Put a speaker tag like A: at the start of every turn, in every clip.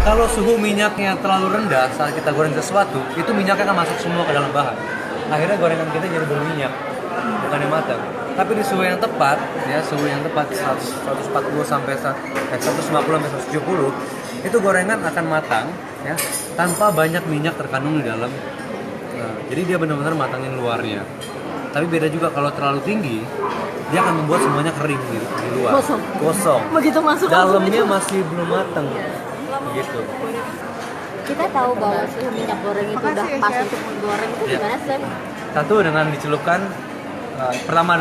A: Kalau suhu minyaknya terlalu rendah saat kita goreng sesuatu, itu minyaknya akan masuk semua ke dalam bahan. Akhirnya gorengan kita jadi berminyak, bukannya matang. Tapi di suhu yang tepat, ya suhu yang tepat 140 sampai 150 sampai 170, itu gorengan akan matang, ya tanpa banyak minyak terkandung di dalam. Nah, jadi dia benar-benar matangin luarnya. Tapi beda juga kalau terlalu tinggi, dia akan membuat semuanya kering di luar. Kosong.
B: Begitu masuk
A: Dalamnya masih belum matang. Gitu.
B: Kita tahu bahwa suhu minyak goreng itu udah pas untuk menggoreng itu
A: Ya.
B: gimana sih?
A: Satu dengan dicelupkan pertama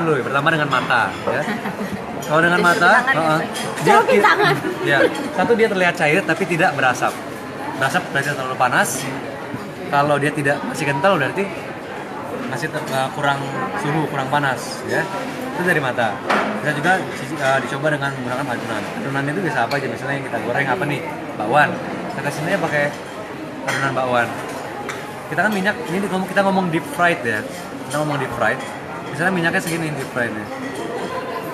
A: dengan mata, ya. Kalau dengan mata,
B: Celupin tangan.
A: ya, satu dia terlihat cair tapi tidak berasap. Berasap berarti terlalu panas. Kalau dia tidak masih kental berarti masih kurang suhu, kurang panas, ya. Itu dari mata. Bisa juga dicoba dengan menggunakan adonan. Adonan itu bisa apa aja, misalnya yang kita goreng apa nih, bakwan. Kita sini pakai adonan bakwan. Kita kan minyak, ini kita ngomong deep fried ya. Kita ngomong deep fried. Misalnya minyaknya segini deep fried nya.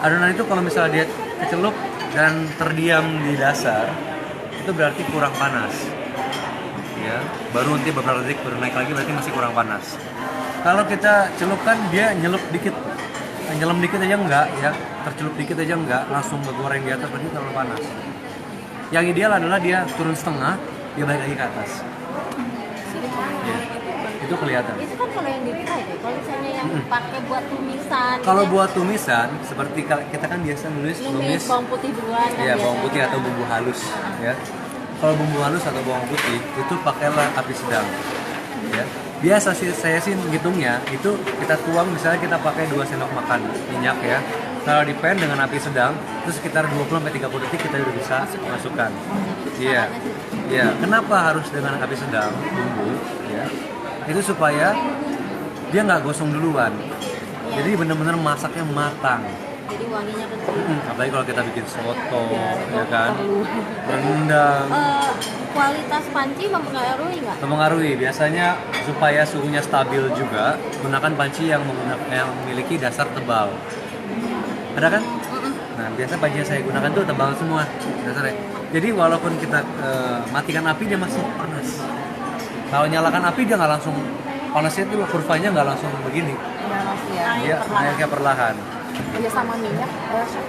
A: Adonan itu kalau misalnya dia kecelup dan terdiam di dasar, itu berarti kurang panas. Ya, baru nanti beberapa detik baru naik lagi berarti masih kurang panas. Kalau kita celupkan dia nyelup dikit. Nyelam dikit aja enggak, ya tercelup dikit aja enggak, langsung bergoreng di atas berarti terlalu panas. Yang ideal adalah dia turun setengah, dia balik lagi ke atas. Ya, itu kelihatan.
B: Itu kan kalau yang deep fried ya. Kalau misalnya yang pakai buat tumisan.
A: Kalau
B: ya,
A: buat tumisan, seperti kita kan biasa numis
B: bawang putih duluan.
A: ya bawang putih atau bumbu halus, ya. Kalau bumbu halus atau bawang putih itu pakailah api sedang, ya. Biasa sih saya sih ngitungnya itu kita tuang, misalnya kita pakai 2 sendok makan minyak, ya. Kalau di pan dengan api sedang itu sekitar 20 sampai 30 detik kita udah bisa masukkan. Iya. Iya, kenapa harus dengan api sedang bumbu, ya? Itu supaya dia nggak gosong duluan. Jadi benar-benar masaknya matang.
B: Jadi wanginya kecil.
A: Apalagi kalau kita bikin soto, ya kan, rendang.
B: Kualitas panci mempengaruhi nggak?
A: Mempengaruhi. Biasanya supaya suhunya stabil juga, gunakan panci yang memiliki dasar tebal. Ada kan? Nah, biasa panci yang saya gunakan tuh tebal semua dasarnya. Jadi walaupun kita matikan api dia masih panas. Kalau nyalakan api dia nggak langsung panasnya tuh kurvanya nggak langsung begini.
B: Ya masih ya.
A: Dia naiknya perlahan.
C: Ya sama minyak,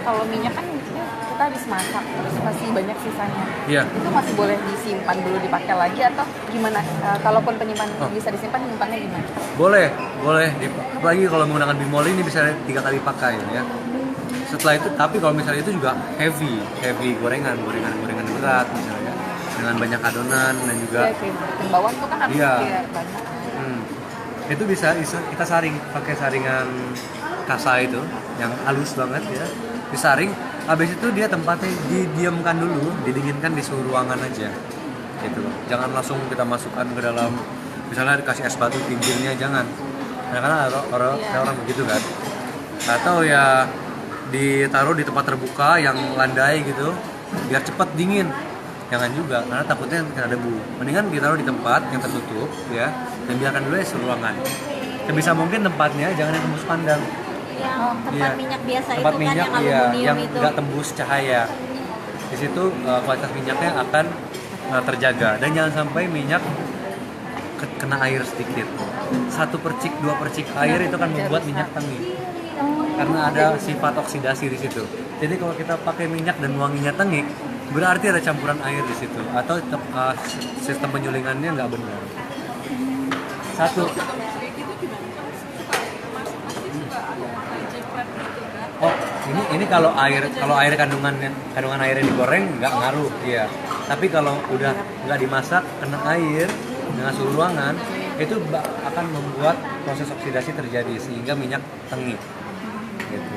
C: kalau minyak kan kita habis masak terus masih banyak sisanya.
A: Iya.
C: Itu masih boleh disimpan dulu dipakai lagi atau gimana? Kalaupun bisa disimpan, nyimpannya gimana?
A: Boleh. Apalagi kalau menggunakan bimol ini bisa 3 kali pakai, ya. Setelah itu, tapi kalau misalnya itu juga heavy gorengan berat misalnya, dengan banyak adonan dan juga.
C: Bawang tuh kan harus
A: Iya.
C: banyak.
A: Itu bisa kita saring pakai saringan kasa itu yang halus banget, ya. Disaring, habis itu dia tempatnya didiamkan dulu, didinginkan di suhu ruangan aja. Gitu loh. Jangan langsung kita masukkan ke dalam, misalnya dikasih es batu pinggirnya, jangan. Karena orang begitu kan. Atau ya ditaruh di tempat terbuka yang landai gitu, biar cepat dingin. Jangan juga, karena takutnya kena debu. Mendingan ditaruh di tempat yang tertutup, ya, dan biarkan dulu di ruangan. Sebisa mungkin tempatnya jangan yang tembus pandang.
B: Yang tempat minyak biasa
A: Tempat
B: itu
A: minyak,
B: kan yang aluminium
A: yang
B: itu.
A: nggak tembus cahaya. Di situ kualitas minyaknya akan terjaga, dan jangan sampai minyak kena air sedikit. 1 percik, 2 percik air itu kan membuat minyak tengik. Karena ada sifat oksidasi di situ. Jadi kalau kita pakai minyak dan wanginya tengik, berarti ada campuran air di situ, atau sistem penyulingannya nggak benar. Satu. Oh, ini kalau air kandungan airnya digoreng nggak ngaruh, ya. Tapi kalau udah nggak dimasak kena air dengan suhu ruangan, itu akan membuat proses oksidasi terjadi sehingga minyak tengik. Gitu.